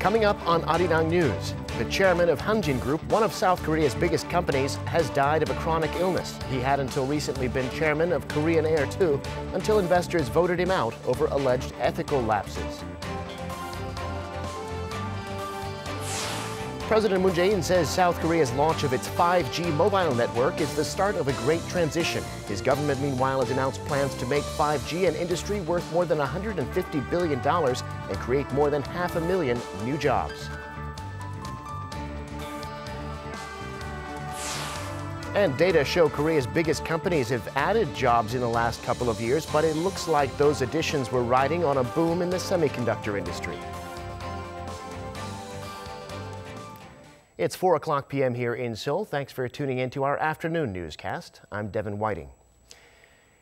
Coming up on Arirang News, the chairman of Hanjin Group, one of South Korea's biggest companies, has died of a chronic illness. He had until recently been chairman of Korean Air too, until investors voted him out over alleged ethical lapses. President Moon Jae-in says South Korea's launch of its 5G mobile network is the start of a great transition. His government, meanwhile, has announced plans to make 5G an industry worth more than $150 billion and create more than 500,000 new jobs. And data show Korea's biggest companies have added jobs in the last couple of years, but it looks like those additions were riding on a boom in the semiconductor industry. It's 4:00 p.m. here in Seoul. Thanks for tuning in to our afternoon newscast. I'm Devin Whiting.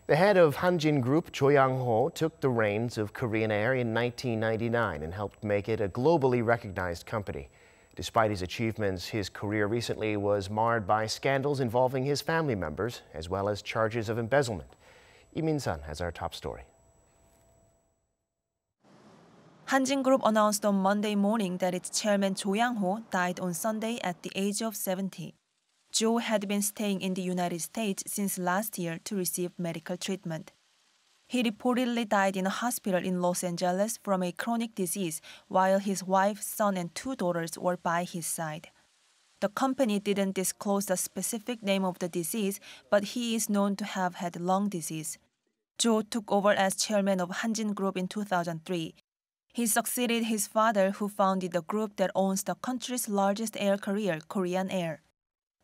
The head of Hanjin Group, Cho Yang-ho, took the reins of Korean Air in 1999 and helped make it a globally recognized company. Despite his achievements, his career recently was marred by scandals involving his family members, as well as charges of embezzlement. Lee Min-sun has our top story. Hanjin Group announced on Monday morning that its chairman Cho Yang-ho died on Sunday at the age of 70. Cho had been staying in the United States since last year to receive medical treatment. He reportedly died in a hospital in Los Angeles from a chronic disease while his wife, son, and 2 daughters were by his side. The company didn't disclose the specific name of the disease, but he is known to have had lung disease. Cho took over as chairman of Hanjin Group in 2003. He succeeded his father, who founded the group that owns the country's largest air carrier, Korean Air.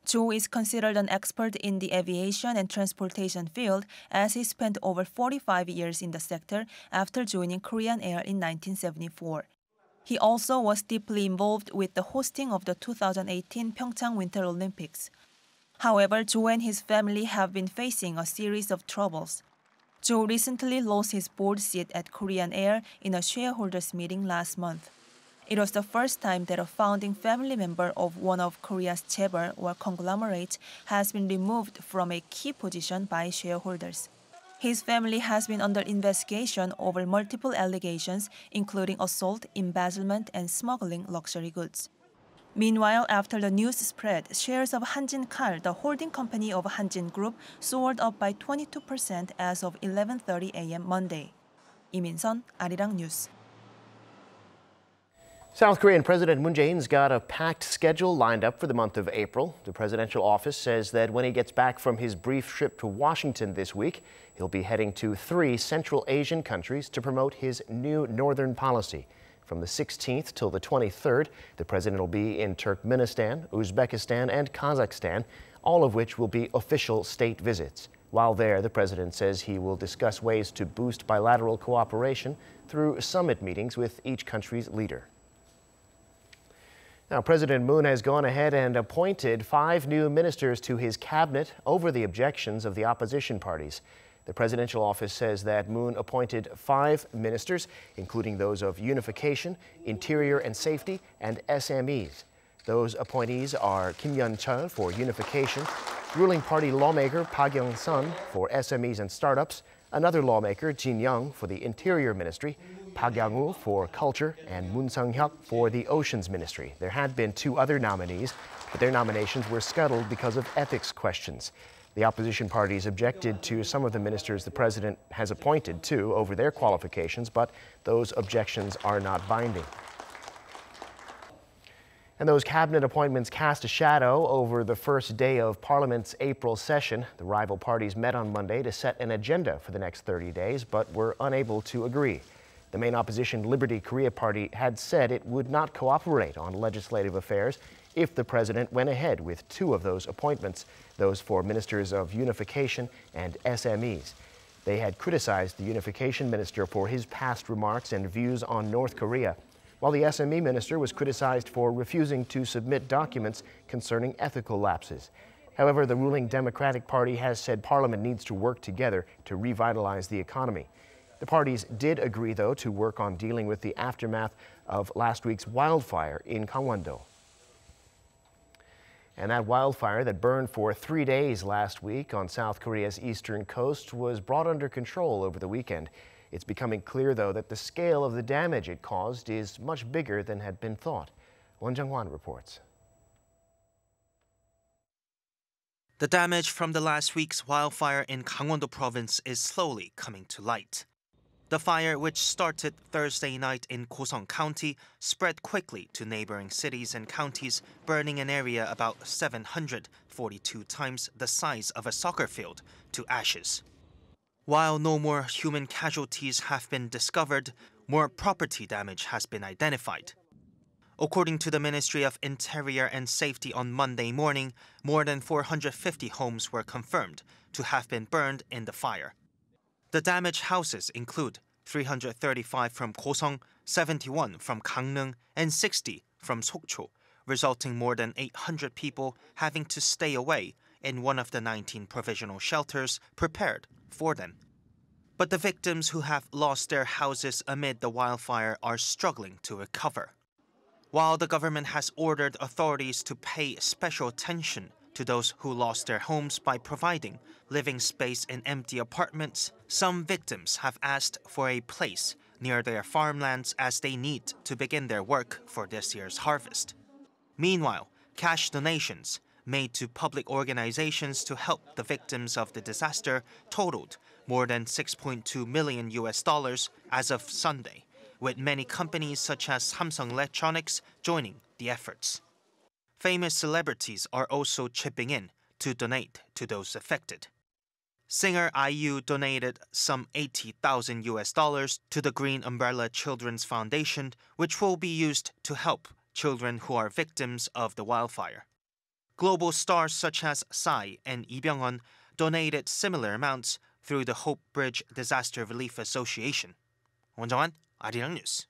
Cho is considered an expert in the aviation and transportation field, as he spent over 45 years in the sector after joining Korean Air in 1974. He also was deeply involved with the hosting of the 2018 Pyeongchang Winter Olympics. However, Cho and his family have been facing a series of troubles. Cho recently lost his board seat at Korean Air in a shareholders meeting last month. It was the first time that a founding family member of one of Korea's chaebol or conglomerates has been removed from a key position by shareholders. His family has been under investigation over multiple allegations, including assault, embezzlement, and smuggling luxury goods. Meanwhile, after the news spread, shares of Hanjin Car, the holding company of Hanjin Group, soared up by 22% as of 11:30 a.m. Monday. Lee Min-sun, Arirang News. South Korean President Moon Jae-in's got a packed schedule lined up for the month of April. The presidential office says that when he gets back from his brief trip to Washington this week, he'll be heading to 3 Central Asian countries to promote his new northern policy. From the 16th till the 23rd, the president will be in Turkmenistan, Uzbekistan, and Kazakhstan, all of which will be official state visits. While there, the president says he will discuss ways to boost bilateral cooperation through summit meetings with each country's leader. Now, President Moon has gone ahead and appointed 5 new ministers to his cabinet over the objections of the opposition parties. The presidential office says that Moon appointed 5 ministers, including those of Unification, Interior and Safety, and SMEs. Those appointees are Kim Yeon-chul for Unification, ruling party lawmaker Park Young-sun for SMEs and Startups, another lawmaker, Jin Young, for the Interior Ministry, Park Yang-woo for Culture, and Moon Sung-hyuk for the Oceans Ministry. There had been 2 other nominees, but their nominations were scuttled because of ethics questions. The opposition parties objected to some of the ministers the president has appointed, too, over their qualifications, but those objections are not binding. And those cabinet appointments cast a shadow over the first day of Parliament's April session. The rival parties met on Monday to set an agenda for the next 30 days, but were unable to agree. The main opposition Liberty Korea Party had said it would not cooperate on legislative affairs if the president went ahead with 2 of those appointments, those for ministers of Unification and SMEs. They had criticized the Unification minister for his past remarks and views on North Korea, while the SME minister was criticized for refusing to submit documents concerning ethical lapses. However, the ruling Democratic Party has said Parliament needs to work together to revitalize the economy. The parties did agree, though, to work on dealing with the aftermath of last week's wildfire in Gangwon-do. And that wildfire that burned for 3 days last week on South Korea's eastern coast was brought under control over the weekend. It's becoming clear, though, that the scale of the damage it caused is much bigger than had been thought. Won Jung-hwan reports. The damage from the last week's wildfire in Gangwon-do province is slowly coming to light. The fire, which started Thursday night in Kaesong County, spread quickly to neighboring cities and counties, burning an area about 742 times the size of a soccer field to ashes. While no more human casualties have been discovered, more property damage has been identified. According to the Ministry of Interior and Safety on Monday morning, more than 450 homes were confirmed to have been burned in the fire. The damaged houses include 335 from Kaesong, 71 from Gangneung, and 60 from Sokcho, resulting more than 800 people having to stay away in one of the 19 provisional shelters prepared for them. But the victims who have lost their houses amid the wildfire are struggling to recover. While the government has ordered authorities to pay special attention to those who lost their homes by providing living space in empty apartments, some victims have asked for a place near their farmlands as they need to begin their work for this year's harvest. Meanwhile, cash donations made to public organizations to help the victims of the disaster totaled more than $6.2 million as of Sunday, with many companies such as Samsung Electronics joining the efforts. Famous celebrities are also chipping in to donate to those affected. Singer IU donated some $80,000 to the Green Umbrella Children's Foundation, which will be used to help children who are victims of the wildfire. Global stars such as Psy and Lee Byung-hun donated similar amounts through the Hope Bridge Disaster Relief Association. Jong-un, Arirang News.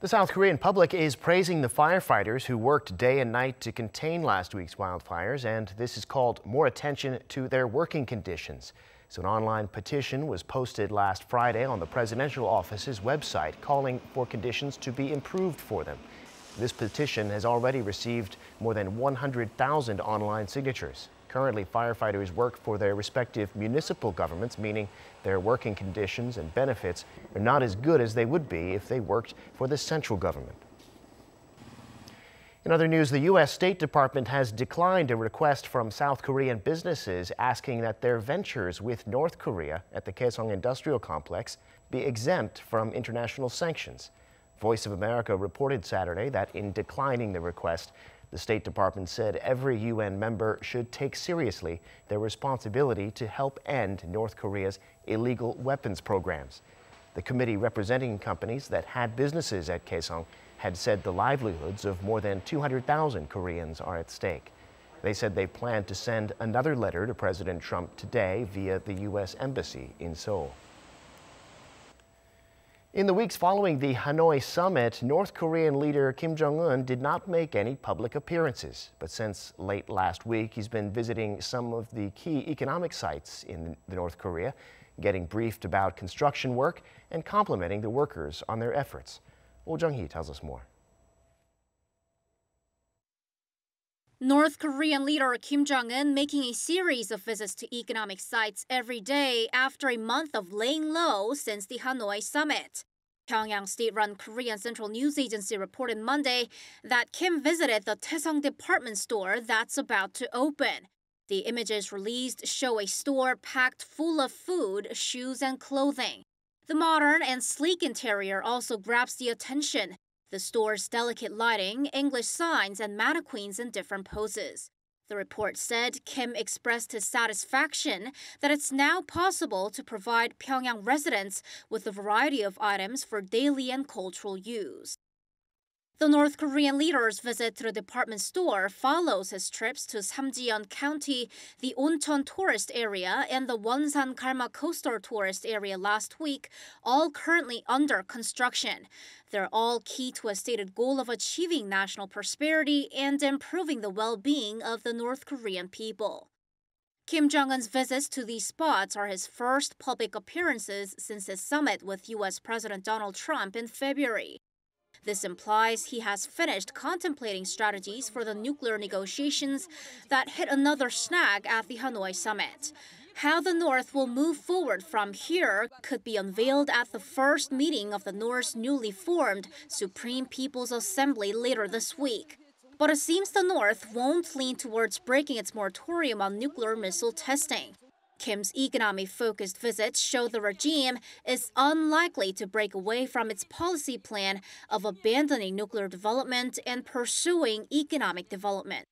The South Korean public is praising the firefighters who worked day and night to contain last week's wildfires, and this has called more attention to their working conditions. So an online petition was posted last Friday on the presidential office's website calling for conditions to be improved for them. This petition has already received more than 100,000 online signatures. Currently, firefighters work for their respective municipal governments, meaning their working conditions and benefits are not as good as they would be if they worked for the central government. In other news, the U.S. State Department has declined a request from South Korean businesses asking that their ventures with North Korea at the Kaesong Industrial Complex be exempt from international sanctions. Voice of America reported Saturday that in declining the request, the State Department said every UN member should take seriously their responsibility to help end North Korea's illegal weapons programs. The committee representing companies that had businesses at Kaesong had said the livelihoods of more than 200,000 Koreans are at stake. They said they plan to send another letter to President Trump today via the U.S. Embassy in Seoul. In the weeks following the Hanoi summit, North Korean leader Kim Jong-un did not make any public appearances. But since late last week, he's been visiting some of the key economic sites in North Korea, getting briefed about construction work and complimenting the workers on their efforts. Oh Jung-hee tells us more. North Korean leader Kim Jong-un making a series of visits to economic sites every day after a month of laying low since the Hanoi summit. Pyongyang state-run Korean Central News Agency reported Monday that Kim visited the Kaesong department store that's about to open. The images released show a store packed full of food, shoes, and clothing. The modern and sleek interior also grabs the attention. The store's delicate lighting, English signs, and mannequins in different poses. The report said Kim expressed his satisfaction that it's now possible to provide Pyongyang residents with a variety of items for daily and cultural use. The North Korean leader's visit to the department store follows his trips to Samjiyon County, the Oncheon tourist area, and the Wonsan Galma coastal tourist area last week, all currently under construction. They're all key to a stated goal of achieving national prosperity and improving the well-being of the North Korean people. Kim Jong-un's visits to these spots are his first public appearances since his summit with U.S. President Donald Trump in February. This implies he has finished contemplating strategies for the nuclear negotiations that hit another snag at the Hanoi summit. How the North will move forward from here could be unveiled at the first meeting of the North's newly formed Supreme People's Assembly later this week. But it seems the North won't lean towards breaking its moratorium on nuclear missile testing. Kim's economic-focused visits show the regime is unlikely to break away from its policy plan of abandoning nuclear development and pursuing economic development.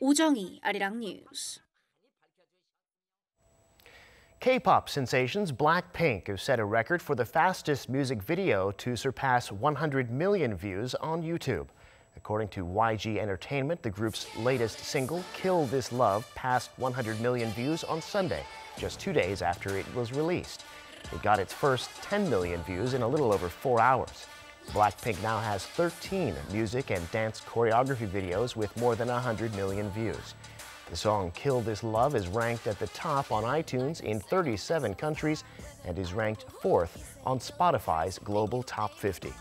오정희, Arirang News. K-pop sensations Blackpink have set a record for the fastest music video to surpass 100 million views on YouTube. According to YG Entertainment, the group's latest single, Kill This Love, passed 100 million views on Sunday, just 2 days after it was released. It got its first 10 million views in a little over 4 hours. Blackpink now has 13 music and dance choreography videos with more than 100 million views. The song Kill This Love is ranked at the top on iTunes in 37 countries and is ranked 4th on Spotify's Global Top 50.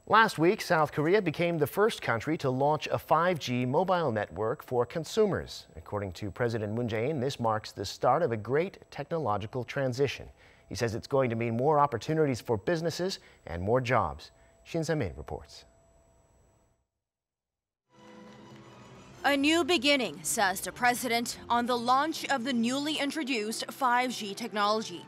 Last week, South Korea became the first country to launch a 5G mobile network for consumers. According to President Moon Jae-in, this marks the start of a great technological transition. He says it's going to mean more opportunities for businesses and more jobs. Shin Se-min reports. A new beginning, says the president, on the launch of the newly introduced 5G technology.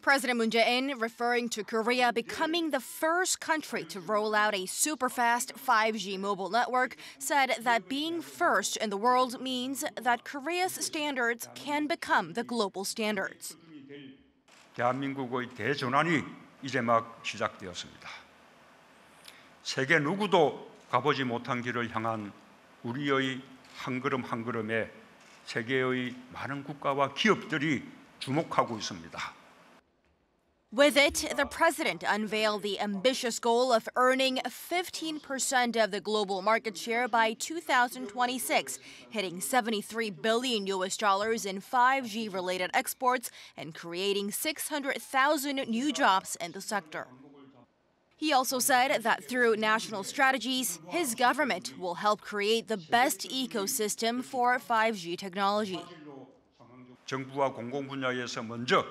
President Moon Jae-in, referring to Korea becoming the first country to roll out a super-fast 5G mobile network, said that being first in the world means that Korea's standards can become the global standards. 대한민국의 대전환이 이제 막 시작되었습니다. 세계 누구도 가보지 못한 길을 향한 우리의 한 걸음 한 걸음에 세계의 많은 국가와 기업들이 주목하고 있습니다. With it, the president unveiled the ambitious goal of earning 15% of the global market share by 2026, hitting $73 billion in 5G-related exports and creating 600,000 new jobs in the sector. He also said that through national strategies, his government will help create the best ecosystem for 5G technology. 정부와 공공 분야에서 먼저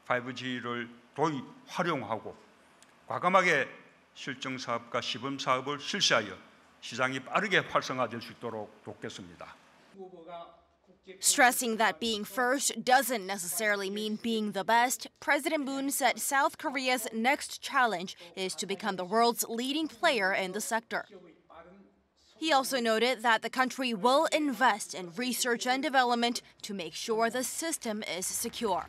5G를 도입, 활용하고 과감하게 실증 사업과 시범 사업을 실시하여 시장이 빠르게 활성화될 수 있도록 돕겠습니다. Stressing that being first doesn't necessarily mean being the best, President Moon said South Korea's next challenge is to become the world's leading player in the sector. He also noted that the country will invest in research and development to make sure the system is secure.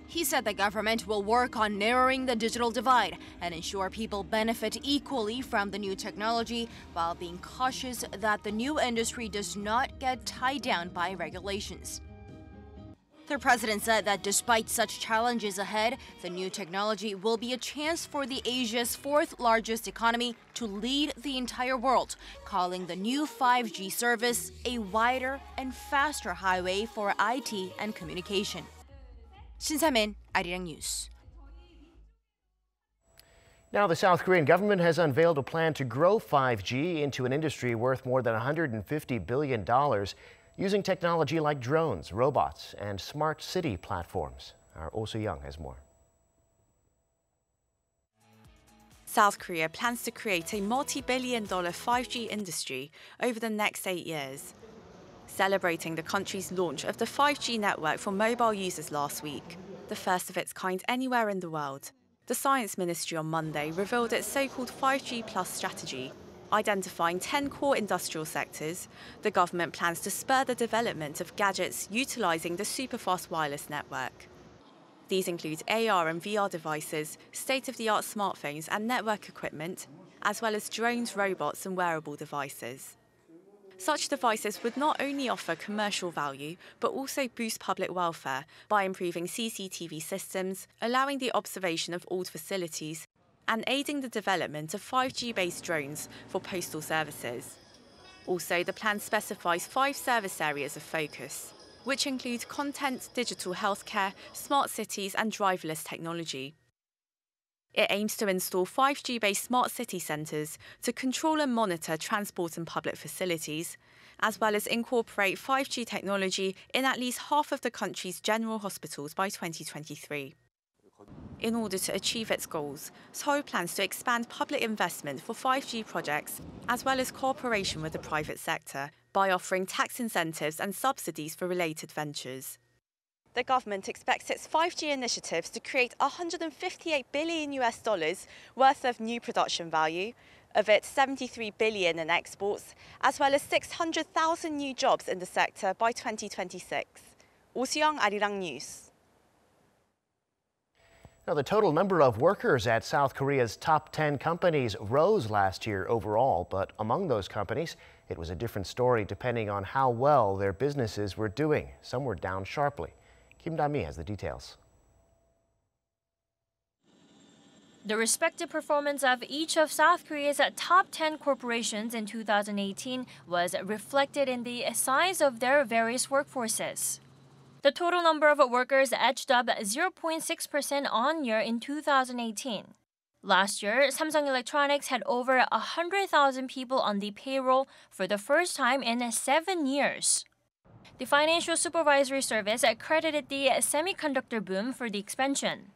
He said the government will work on narrowing the digital divide and ensure people benefit equally from the new technology while being cautious that the new industry does not get tied down by regulations. The president said that despite such challenges ahead, the new technology will be a chance for the Asia's fourth largest economy to lead the entire world, calling the new 5G service a wider and faster highway for IT and communication. Shin Se-min, Arirang News. Now, the South Korean government has unveiled a plan to grow 5G into an industry worth more than $150 billion using technology like drones, robots, and smart city platforms. Our Oh So-young has more. South Korea plans to create a multi-billion-dollar 5G industry over the next 8 years. Celebrating the country's launch of the 5G network for mobile users last week, the first of its kind anywhere in the world, the Science Ministry on Monday revealed its so-called 5G Plus strategy. Identifying 10 core industrial sectors, the government plans to spur the development of gadgets utilising the super-fast wireless network. These include AR and VR devices, state-of-the-art smartphones and network equipment, as well as drones, robots and wearable devices. Such devices would not only offer commercial value, but also boost public welfare by improving CCTV systems, allowing the observation of old facilities, and aiding the development of 5G-based drones for postal services. Also, the plan specifies 5 service areas of focus, which include content, digital healthcare, smart cities, and driverless technology. It aims to install 5G-based smart city centres to control and monitor transport and public facilities, as well as incorporate 5G technology in at least half of the country's general hospitals by 2023. In order to achieve its goals, Seoul plans to expand public investment for 5G projects, as well as cooperation with the private sector, by offering tax incentives and subsidies for related ventures. The government expects its 5G initiatives to create $158 billion worth of new production value, of it $73 billion in exports, as well as 600,000 new jobs in the sector by 2026. 오수영, Arirang News. Now, the total number of workers at South Korea's top 10 companies rose last year overall, but among those companies, it was a different story depending on how well their businesses were doing. Some were down sharply. Kim Da-mi has the details. The respective performance of each of South Korea's top 10 corporations in 2018 was reflected in the size of their various workforces. The total number of workers edged up 0.6% on-year in 2018. Last year, Samsung Electronics had over 100,000 people on the payroll for the first time in 7 years. The Financial Supervisory Service credited the semiconductor boom for the expansion.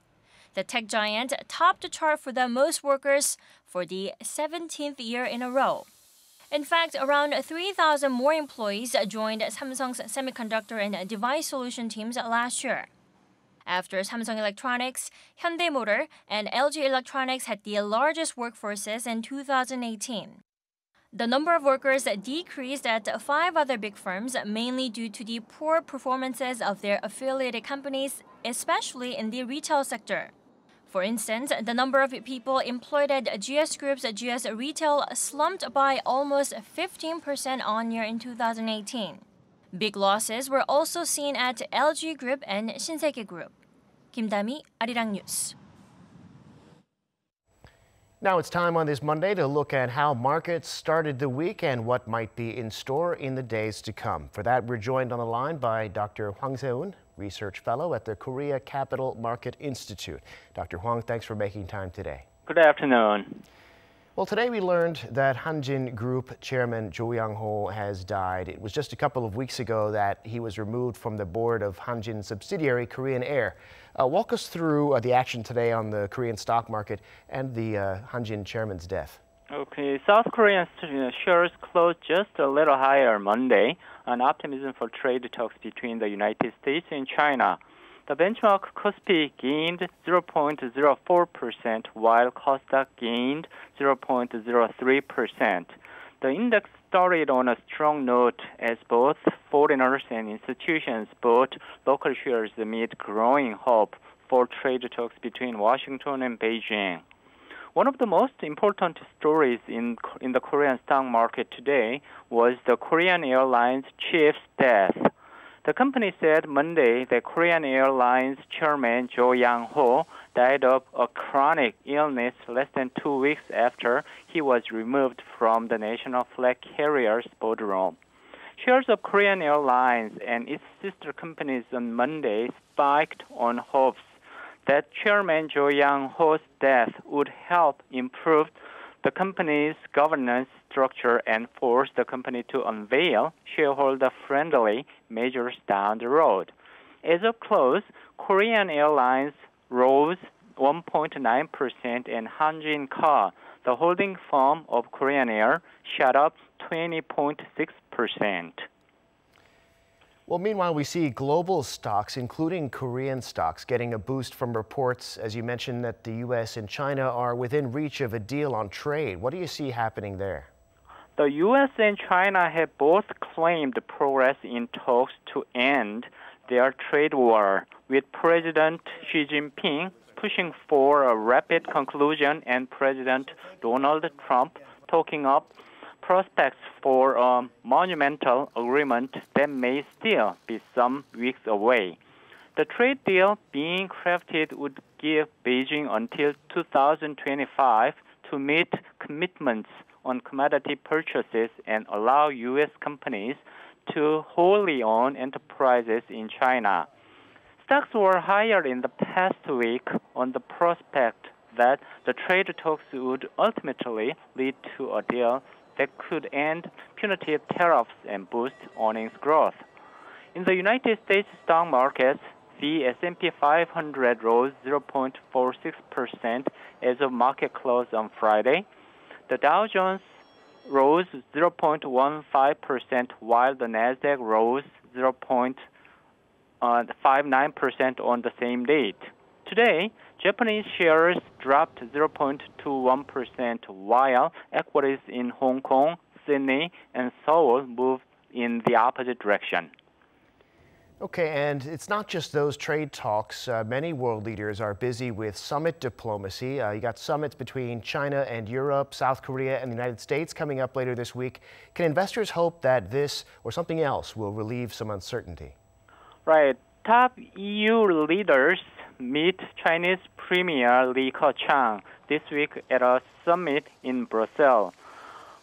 The tech giant topped the chart for the most workers for the 17th year in a row. In fact, around 3,000 more employees joined Samsung's semiconductor and device solution teams last year. After Samsung Electronics, Hyundai Motor and LG Electronics had the largest workforces in 2018. The number of workers decreased at 5 other big firms, mainly due to the poor performances of their affiliated companies, especially in the retail sector. For instance, the number of people employed at GS Group's GS Retail slumped by almost 15% on-year in 2018. Big losses were also seen at LG Group and Shinsegae Group. Kim Da-mi, Arirang News. Now it's time on this Monday to look at how markets started the week and what might be in store in the days to come. For that, we're joined on the line by Dr. Hwang Se-un, Research Fellow at the Korea Capital Market Institute. Dr. Hwang, thanks for making time today. Good afternoon. Well, today we learned that Hanjin Group Chairman Cho Yang-ho has died. It was just a couple of weeks ago that he was removed from the board of Hanjin subsidiary Korean Air. Walk us through the action today on the Korean stock market and the Hanjin chairman's death. Okay, South Korean shares closed just a little higher Monday on optimism for trade talks between the United States and China. The benchmark Kospi gained 0.04%, while Kosdaq gained 0.03%. The index started on a strong note as both foreigners and institutions bought local shares amid growing hope for trade talks between Washington and Beijing. One of the most important stories in the Korean stock market today was the Korean Airlines chief's death. The company said Monday that Korean Airlines chairman Cho Yang-ho died of a chronic illness less than 2 weeks after he was removed from the national flag carrier's boardroom. Shares of Korean Airlines and its sister companies on Monday spiked on hopes that Chairman Cho Yang-ho's death would help improve the company's governance structure and force the company to unveil shareholder-friendly measures down the road. As of close, Korean Airlines rose 1.9% and Hanjin Car, the holding firm of Korean Air, shot up 20.6%. Well, meanwhile, we see global stocks, including Korean stocks, getting a boost from reports, as you mentioned, that the U.S. and China are within reach of a deal on trade. What do you see happening there? The U.S. and China have both claimed progress in talks to end their trade war, with President Xi Jinping pushing for a rapid conclusion and President Donald Trump talking up prospects for a monumental agreement that may still be some weeks away. The trade deal being crafted would give Beijing until 2025 to meet commitments on commodity purchases and allow U.S. companies to wholly own enterprises in China. Stocks were higher in the past week on the prospect that the trade talks would ultimately lead to a deal that could end punitive tariffs and boost earnings growth. In the United States stock markets, the S&P 500 rose 0.46% as of market close on Friday. The Dow Jones rose 0.15%, while the Nasdaq rose 0.59% on the same date. Today, Japanese shares dropped 0.21%, while equities in Hong Kong, Sydney, and Seoul moved in the opposite direction. Okay, and it's not just those trade talks. Many world leaders are busy with summit diplomacy. You got summits between China and Europe, South Korea, and the United States coming up later this week. Can investors hope that this or something else will relieve some uncertainty? Right. Top EU leaders meet Chinese Premier Li Keqiang this week at a summit in Brussels.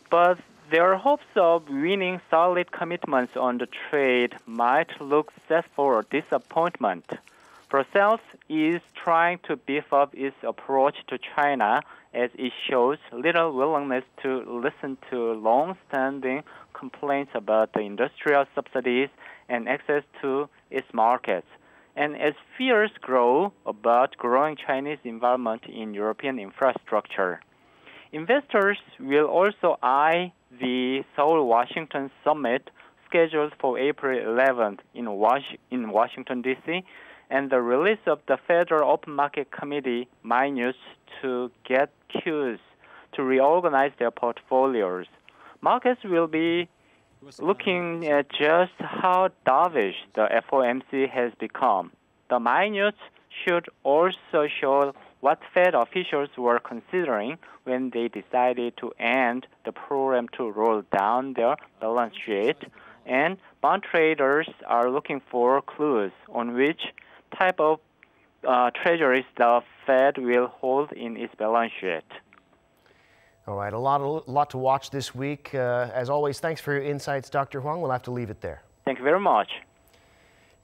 But their hopes of winning solid commitments on the trade might look set for disappointment. Brussels is trying to beef up its approach to China as it shows little willingness to listen to long-standing complaints about the industrial subsidies and access to its markets. And as fears grow about growing Chinese involvement in European infrastructure, investors will also eye the Seoul-Washington summit scheduled for April 11th in Washington, D.C., and the release of the Federal Open Market Committee minutes to get cues to reorganize their portfolios. Markets will be looking at just how dovish the FOMC has become. The minutes should also show what Fed officials were considering when they decided to end the program to roll down their balance sheet, and bond traders are looking for clues on which type of treasuries the Fed will hold in its balance sheet. All right, a lot to watch this week. As always, thanks for your insights, Dr. Huang. We'll have to leave it there. Thank you very much.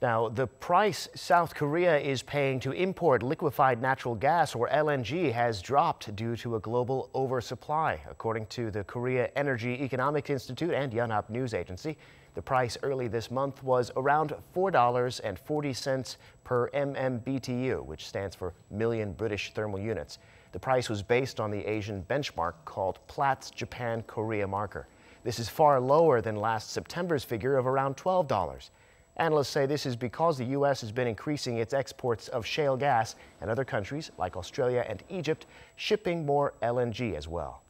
Now, the price South Korea is paying to import liquefied natural gas, or LNG, has dropped due to a global oversupply. According to the Korea Energy Economics Institute and Yonhap News Agency, the price early this month was around $4.40 per MMBTU, which stands for million British thermal units. The price was based on the Asian benchmark called Platts Japan Korea Marker. This is far lower than last September's figure of around $12. Analysts say this is because the U.S. has been increasing its exports of shale gas, and other countries like Australia and Egypt shipping more LNG as well.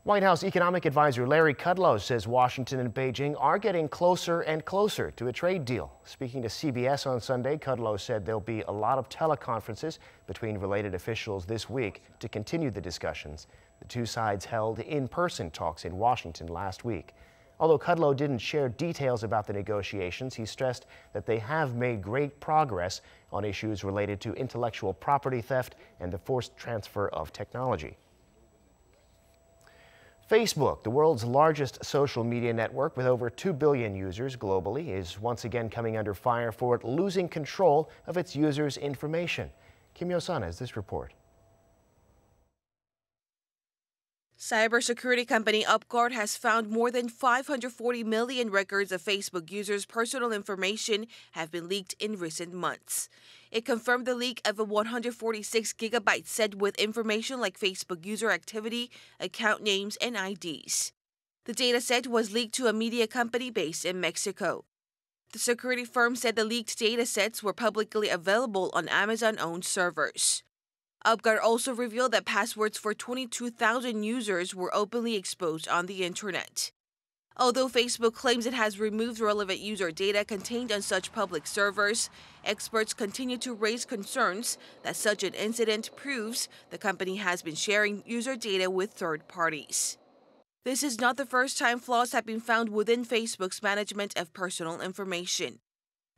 White House economic advisor Larry Kudlow says Washington and Beijing are getting closer and closer to a trade deal. Speaking to CBS on Sunday, Kudlow said there'll be a lot of teleconferences between related officials this week to continue the discussions. The two sides held in-person talks in Washington last week. Although Kudlow didn't share details about the negotiations, he stressed that they have made great progress on issues related to intellectual property theft and the forced transfer of technology. Facebook, the world's largest social media network with over 2 billion users globally, is once again coming under fire for losing control of its users' information. Kim Yo-sun has this report. Cybersecurity company UpGuard has found more than 540 million records of Facebook users' personal information have been leaked in recent months. It confirmed the leak of a 146 gigabyte set with information like Facebook user activity, account names, and IDs. The dataset was leaked to a media company based in Mexico. The security firm said the leaked datasets were publicly available on Amazon-owned servers. UpGuard also revealed that passwords for 22,000 users were openly exposed on the internet. Although Facebook claims it has removed relevant user data contained on such public servers, experts continue to raise concerns that such an incident proves the company has been sharing user data with third parties. This is not the first time flaws have been found within Facebook's management of personal information.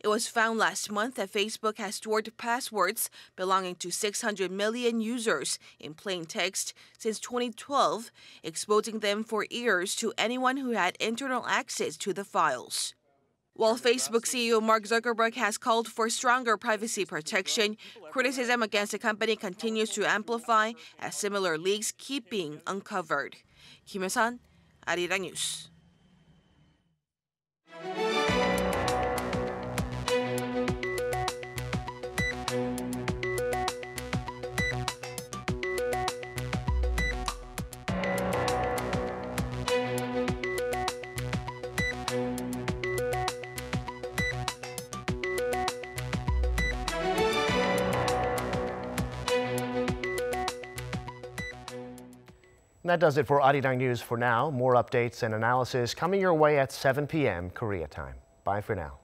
It was found last month that Facebook has stored passwords belonging to 600 million users in plain text since 2012, exposing them for years to anyone who had internal access to the files. While Facebook CEO Mark Zuckerberg has called for stronger privacy protection, criticism against the company continues to amplify as similar leaks keep being uncovered. Kim Hyo-sun, Arirang News. And that does it for Arirang News for now. More updates and analysis coming your way at 7 p.m. Korea time. Bye for now.